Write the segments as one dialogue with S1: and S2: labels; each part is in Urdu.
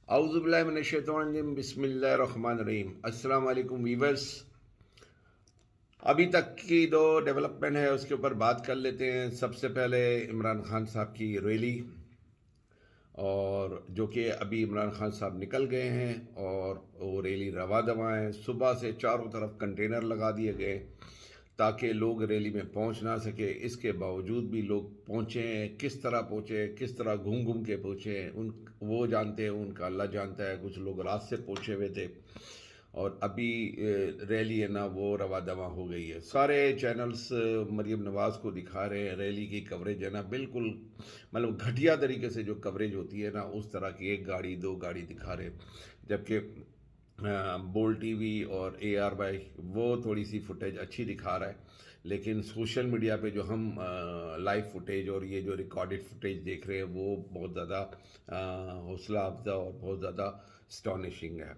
S1: اعوذ باللہ من الشیطان الرجیم، بسم اللہ الرحمن الرحیم۔ السلام علیکم ویورز، ابھی تک کی جو ڈیولپمنٹ ہے اس کے اوپر بات کر لیتے ہیں۔ سب سے پہلے عمران خان صاحب کی ریلی، اور جو کہ ابھی عمران خان صاحب نکل گئے ہیں اور وہ ریلی رواں دواں ہے۔ صبح سے چاروں طرف کنٹینر لگا دیے گئے تاکہ لوگ ریلی میں پہنچ نہ سکے۔ اس کے باوجود بھی لوگ پہنچے ہیں۔ کس طرح پہنچے، کس طرح گھوم گھوم کے پہنچے ہیں، وہ جانتے ہیں، ان کا اللہ جانتا ہے۔ کچھ لوگ رات سے پہنچے ہوئے تھے، اور ابھی ریلی ہے نا وہ رواں دواں ہو گئی ہے۔ سارے چینلز مریم نواز کو دکھا رہے ہیں۔ ریلی کی کوریج ہے نا بالکل مطلب گھٹیا طریقے سے جو کوریج ہوتی ہے نا، اس طرح کی ایک گاڑی دو گاڑی دکھا رہے، جبکہ بول ٹی وی اور اے آر وائی وہ تھوڑی سی فوٹیج اچھی دکھا رہا ہے، لیکن سوشل میڈیا پہ جو ہم لائیو فوٹیج اور یہ جو ریکارڈڈ فوٹیج دیکھ رہے ہیں وہ بہت زیادہ حوصلہ افزا اور بہت زیادہ اسٹانشنگ ہے۔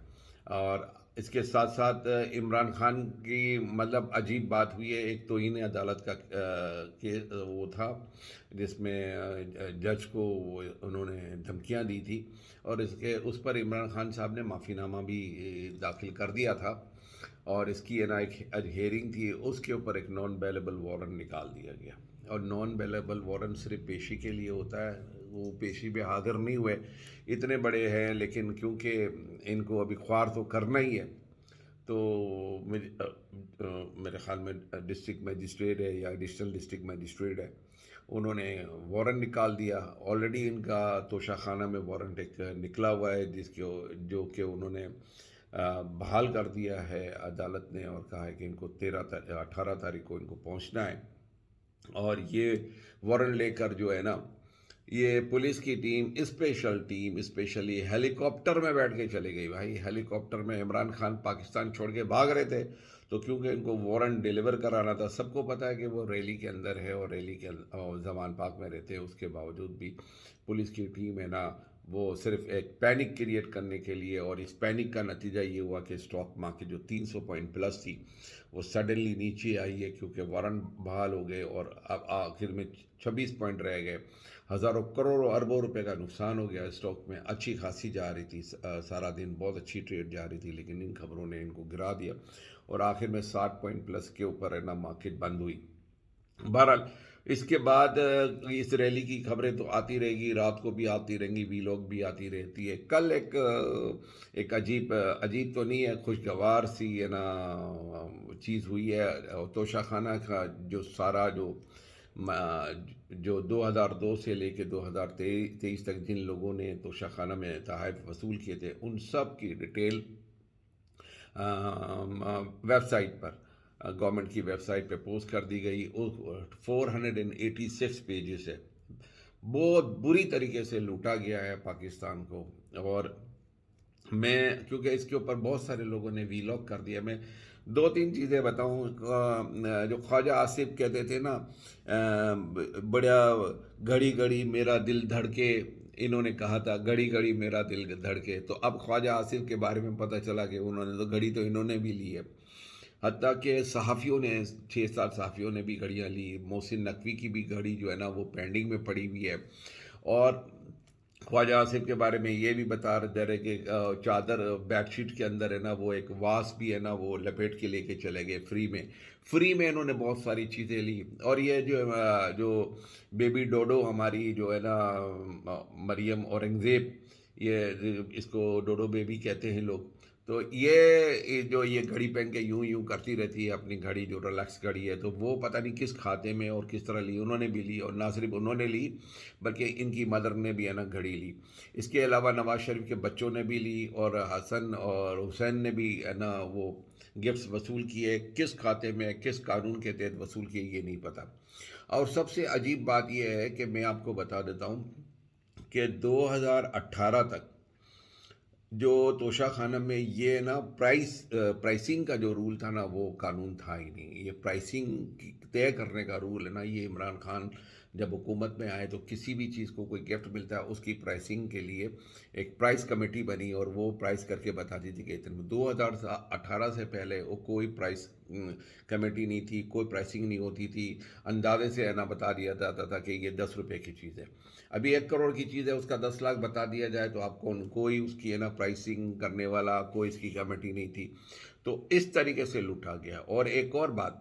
S1: اور اس کے ساتھ ساتھ عمران خان کی مطلب عجیب بات ہوئی ہے۔ ایک توہین عدالت کا وہ تھا جس میں جج کو انہوں نے دھمکیاں دی تھی، اور اس پر عمران خان صاحب نے معافی نامہ بھی داخل کر دیا تھا، اور اس کی ایک ہیئرنگ تھی، اس کے اوپر ایک نان بیلیبل وارنٹ نکال دیا گیا۔ اور نان بیلیبل وارنٹ صرف پیشی کے لیے ہوتا ہے، وہ پیشی میں حاضر نہیں ہوئے، اتنے بڑے ہیں، لیکن کیونکہ ان کو ابھی خوار تو کرنا ہی ہے، تو میرے خیال میں ڈسٹرکٹ مجسٹریٹ ہے یا ایڈیشنل ڈسٹرکٹ مجسٹریٹ ہے، انہوں نے وارنٹ نکال دیا۔ آلریڈی ان کا توشہ خانہ میں وارنٹ ایک نکلا ہوا ہے، جو کہ انہوں نے بحال کر دیا ہے عدالت نے، اور کہا ہے کہ ان کو 18 تاریخ کو ان کو پہنچنا ہے۔ اور یہ وارنٹ لے کر جو ہے نا، یہ پولیس کی ٹیم، اسپیشلی ہیلی کاپٹر میں بیٹھ کے چلے گئی۔ بھائی ہیلی کاپٹر میں عمران خان پاکستان چھوڑ کے بھاگ رہے تھے، تو کیونکہ ان کو وارنٹ ڈیلیور کرانا تھا، سب کو پتا ہے کہ وہ ریلی کے اندر ہے اور ریلی کے زمان پاک میں رہتے ہیں، اس کے باوجود بھی پولیس کی ٹیم ہے نا، وہ صرف ایک پینک کریٹ کرنے کے لیے، اور اس پینک کا نتیجہ یہ ہوا کہ اسٹاک مارکیٹ جو 300 پوائنٹ پلس تھی وہ سڈنلی نیچے آئی ہے، کیونکہ وارنٹ بحال ہو گئے، اور اب آخر میں 26 پوائنٹ رہ گئے۔ ہزاروں کروڑوں اربوں روپے کا نقصان ہو گیا اسٹاک میں۔ اچھی خاصی جا رہی تھی، سارا دن بہت اچھی ٹریڈ جا رہی تھی، لیکن ان خبروں نے ان کو گرا دیا، اور آخر میں 60 پوائنٹ پلس کے اوپر ہے نا مارکیٹ بند ہوئی۔ بہرحال اس کے بعد اس ریلی کی خبریں تو آتی رہے گی، رات کو بھی آتی رہیں گی، وی لوگ بھی آتی رہتی ہے۔ کل ایک عجیب تو نہیں ہے، خوشگوار سی ہے نا چیز ہوئی ہے۔ توشہ خانہ کا جو سارا جو 2002 سے لے کے 2023 تک جن لوگوں نے توشہ خانہ میں تحائف وصول کیے تھے، ان سب کی ڈیٹیل ویب سائٹ پر، گورنمنٹ کی ویب سائٹ پہ پوسٹ کر دی گئی۔ 486 پیجز ہے۔ بہت بری طریقے سے لوٹا گیا ہے پاکستان کو، اور میں کیونکہ اس کے اوپر بہت سارے لوگوں نے وی لاگ کر دیا، میں دو تین چیزیں بتاؤں۔ جو خواجہ آصف کہتے تھے نا، بڑا گھڑی گھڑی میرا دل دھڑکے، انہوں نے کہا تھا گھڑی گھڑی میرا دل دھڑکے، تو اب خواجہ آصف کے بارے میں پتہ چلا کہ انہوں نے تو گھڑی تو انہوں نے بھی لی ہے۔ حتیٰ کہ صحافیوں نے 6-7 صحافیوں نے بھی گھڑیاں لی۔ محسن نقوی کی بھی گھڑی جو ہے نا وہ پینڈنگ میں پڑی ہوئی ہے۔ اور خواجہ آصف کے بارے میں یہ بھی بتا رہے کہ چادر بیڈ شیٹ کے اندر ہے نا وہ ایک واس بھی ہے نا وہ لپیٹ کے لے کے چلے گئے فری میں انہوں نے بہت ساری چیزیں لی۔ اور یہ جو بیبی ڈوڈو ہماری جو ہے نا مریم اورنگزیب، یہ اس کو ڈوڈو بیبی کہتے ہیں لوگ، تو یہ گھڑی پہن کے یوں کرتی رہتی ہے اپنی گھڑی، جو ریلیکس گھڑی ہے، تو وہ پتہ نہیں کس کھاتے میں اور کس طرح لی، انہوں نے بھی لی، اور نہ صرف انہوں نے لی بلکہ ان کی مدر نے بھی ہے نا گھڑی لی۔ اس کے علاوہ نواز شریف کے بچوں نے بھی لی، اور حسن اور حسین نے بھی ہے نا وہ گفٹس وصول کیے، کس کھاتے میں کس قانون کے تحت وصول کیے یہ نہیں پتہ۔ اور سب سے عجیب بات یہ ہے کہ میں آپ کو بتا دیتا ہوں کہ 2018 تک جو توشہ خانہ میں یہ نا پرائسنگ کا جو رول تھا نا وہ قانون تھا ہی نہیں۔ یہ پرائسنگ طے کرنے کا رول ہے نا، یہ عمران خان جب حکومت میں آئے تو کسی بھی چیز کو کوئی گفٹ ملتا ہے اس کی پرائسنگ کے لیے ایک پرائس کمیٹی بنی اور وہ پرائس کر کے بتاتی تھی کہ اتنے 2018 سے پہلے وہ کوئی پرائس کمیٹی نہیں تھی، کوئی پرائسنگ نہیں ہوتی تھی، اندازے سے نا بتا دیا جاتا تھا کہ یہ 10 روپے کی چیز ہے. ابھی 1 کروڑ کی چیز ہے، اس کا 10 لاکھ بتا دیا جائے تو آپ کو کوئی اس کی پرائسنگ کرنے والا کوئی اس کی کمیٹی نہیں تھی. تو اس طریقے سے لوٹا گیا. اور ایک اور بات،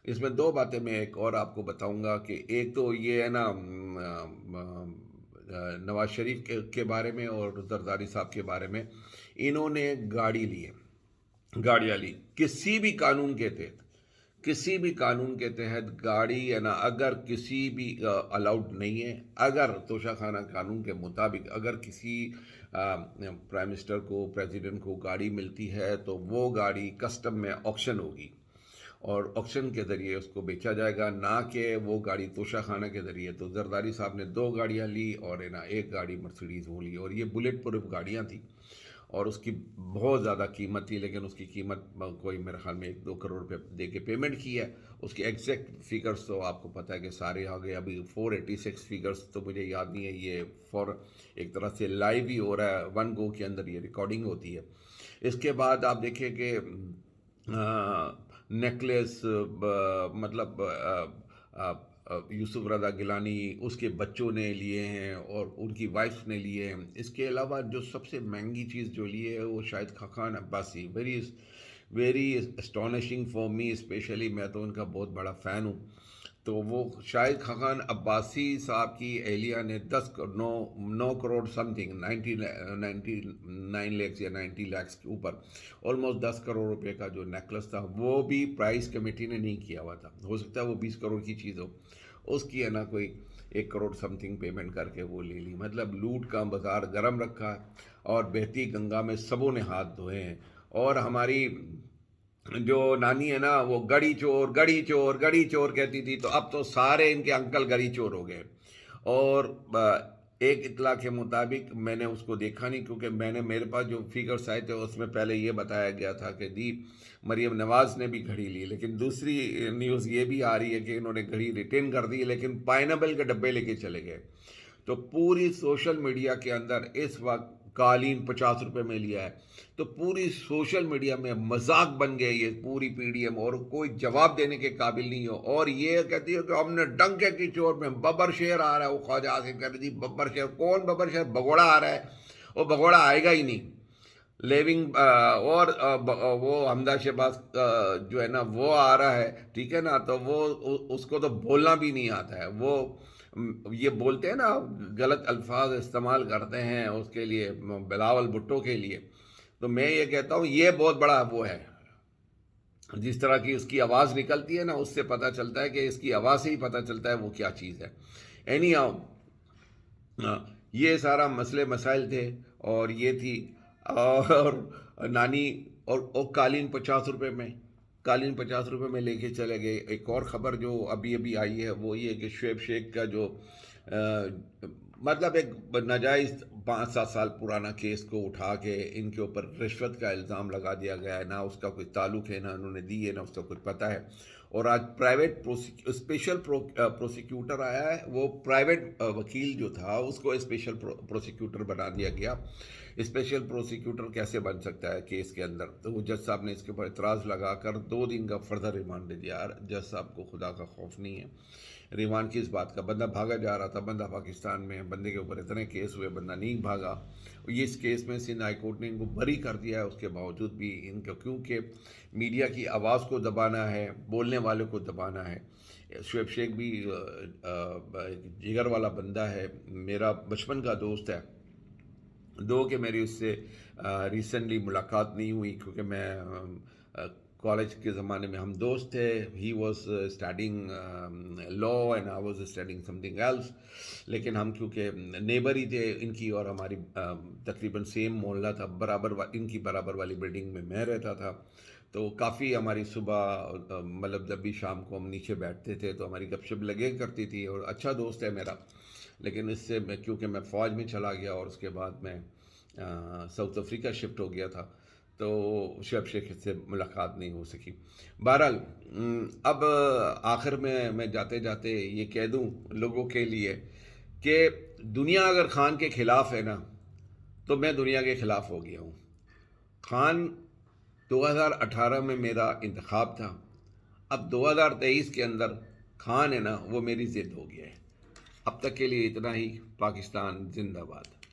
S1: اس میں 2 باتیں میں ایک اور آپ کو بتاؤں گا کہ ایک تو یہ ہے نا نواز شریف کے بارے میں اور زرداری صاحب کے بارے میں. انہوں نے گاڑیاں لی کسی بھی قانون کے تحت گاڑی اگر کسی بھی الاؤڈ نہیں ہے. اگر توشہ خانہ قانون کے مطابق اگر کسی پرائم منسٹر کو، پریزیڈنٹ کو گاڑی ملتی ہے تو وہ گاڑی کسٹم میں آکشن ہوگی اور آکشن کے ذریعے اس کو بیچا جائے گا، نہ کہ وہ گاڑی توشہ خانہ کے ذریعے. تو زرداری صاحب نے 2 گاڑیاں لی اور ایک گاڑی مرسیڈیز وہ لی، اور یہ بلیٹ پروف گاڑیاں تھیں اور اس کی بہت زیادہ قیمت تھی. لیکن اس کی قیمت کوئی میرے خیال میں 1-2 کروڑ روپے دے کے پیمنٹ کی ہے. اس کے ایگزیکٹ فیگرز تو آپ کو پتہ ہے کہ سارے آ گئے. ابھی 486 فیگرز تو مجھے یاد نہیں ہے، یہ فور ایک طرح سے لائیو ہی ہو رہا ہے، ون گو کے اندر یہ ریکارڈنگ ہوتی ہے. اس کے بعد آپ دیکھیں کہ نیکلیس، مطلب یوسف رضا گیلانی اس کے بچوں نے لیے ہیں اور ان کی وائف نے لیے ہیں. اس کے علاوہ جو سب سے مہنگی چیز جو لیے ہے وہ Shahid Khaqan Abbasi. Very astonishing for me especially, میں تو ان کا بہت بڑا فین ہوں. تو وہ شاہد خاقان عباسی صاحب کی اہلیہ نے 9 کروڑ سم تھنگ 99 لیکس یا 90 لاکس کے اوپر آلموسٹ 10 کروڑ روپے کا جو نیکلس تھا وہ بھی پرائز کمیٹی نے نہیں کیا ہوا تھا. ہو سکتا ہے وہ 20 کروڑ کی چیز ہو، اس کی کوئی 1 کروڑ سم تھنگ پیمنٹ کر کے وہ لے لی. مطلب لوٹ کا بازار گرم رکھا ہے اور بہتی گنگا میں سبوں نے ہاتھ دھوئے ہیں. اور ہماری جو نانی ہے نا وہ گڑی چور کہتی تھی، تو اب تو سارے ان کے انکل گڑی چور ہو گئے. اور ایک اطلاع کے مطابق، میں نے اس کو دیکھا نہیں کیونکہ میرے پاس جو فیگرز آئے تھے اس میں پہلے یہ بتایا گیا تھا کہ مریم نواز نے بھی گھڑی لی. لیکن دوسری نیوز یہ بھی آ رہی ہے کہ انہوں نے گھڑی ریٹین کر دی لیکن پائنیپل کے ڈبے لے کے چلے گئے. تو پوری سوشل میڈیا کے اندر اس وقت قالین 50 روپے میں لیا ہے، تو پوری سوشل میڈیا میں مذاق بن گئے یہ پوری پی ڈی ایم، اور کوئی جواب دینے کے قابل نہیں ہو. اور یہ کہتی ہے کہ ہم نے ڈنکے کی چوٹ میں ببر شیر آ رہا ہے. وہ خواجہ آصف کہہ رہی تھی ببر شیر کون؟ ببر شیر بگوڑا آ رہا ہے. وہ بگوڑا آئے گا ہی نہیں لیونگ. اور وہ حمدہ شہباز جو ہے نا وہ آ رہا ہے، ٹھیک ہے نا. تو وہ اس کو تو بولنا بھی نہیں آتا ہے. وہ یہ بولتے ہیں نا، غلط الفاظ استعمال کرتے ہیں اس کے لیے، بلاول بھٹو کے لیے. تو میں یہ کہتا ہوں یہ بہت بڑا وہ ہے. جس طرح کی اس کی آواز نکلتی ہے نا، اس سے پتہ چلتا ہے کہ اس کی آواز سے ہی پتہ چلتا ہے وہ کیا چیز ہے. اینی ہاؤ، یہ سارا مسئلے مسائل تھے اور یہ تھی. اور نانی اور قالین 50 روپے میں لے کے چلے گئے. ایک اور خبر جو ابھی آئی ہے وہ یہ کہ شعیب شیخ کا جو مطلب ایک ناجائز 5-7 سال پرانا کیس کو اٹھا کے ان کے اوپر رشوت کا الزام لگا دیا گیا ہے. نہ اس کا کوئی تعلق ہے، نہ انہوں نے دی ہے، نہ اس کا کچھ پتہ ہے. اور آج پرائیویٹ اسپیشل پروسیکیوٹر آیا ہے. وہ پرائیویٹ وکیل جو تھا اس کو اسپیشل پروسیکیوٹر بنا دیا گیا. اسپیشل پروسیکیوٹر کیسے بن سکتا ہے کیس کے اندر؟ تو وہ جج صاحب نے اس کے اوپر اعتراض لگا کر 2 دن کا فردر ریمانڈ دے دیا. جج صاحب کو خدا کا خوف نہیں ہے. ریمانڈ کس بات کا؟ بندہ بھاگا جا رہا تھا، بندہ پاکستان میں، بندے کے اوپر اتنے کیس ہوئے، بندہ نہیں بھاگا. اس کیس میں سندھ ہائی کورٹ نے ان کو بری کر دیا ہے. اس کے باوجود بھی ان کو، کیونکہ میڈیا کی آواز کو دبانا ہے، بولنے والے کو دبانا ہے. شعیب شیخ بھی جگر والا بندہ ہے، میرا بچپن کا دوست ہے. کہ میری اس سے ریسنٹلی ملاقات نہیں ہوئی کیونکہ میں کالج کے زمانے میں ہم دوست تھے. He was studying law and I was studying something else. لیکن ہم کیونکہ نیبر ہی تھے ان کی، اور ہماری تقریباً سیم محلہ تھا، ان کی برابر والی بلڈنگ میں میں رہتا تھا. تو کافی ہماری صبح مطلب جب بھی شام کو ہم نیچے بیٹھتے تھے تو ہماری گپ شپ لگے کرتی تھی، اور اچھا دوست ہے میرا. لیکن اس سے کیونکہ میں فوج میں چلا گیا اور اس کے بعد میں ساؤتھ افریقہ شفٹ ہو گیا تھا، تو شعیب شیخ سے ملاقات نہیں ہو سکی. بہرحال اب آخر میں جاتے جاتے یہ کہہ دوں لوگوں کے لیے کہ دنیا اگر خان کے خلاف ہے نا تو میں دنیا کے خلاف ہو گیا ہوں. خان 2018 میں میرا انتخاب تھا، اب 2023 کے اندر خان ہے نا وہ میری ضد ہو گیا ہے. اب تک کے لیے اتنا ہی. پاکستان زندہ باد.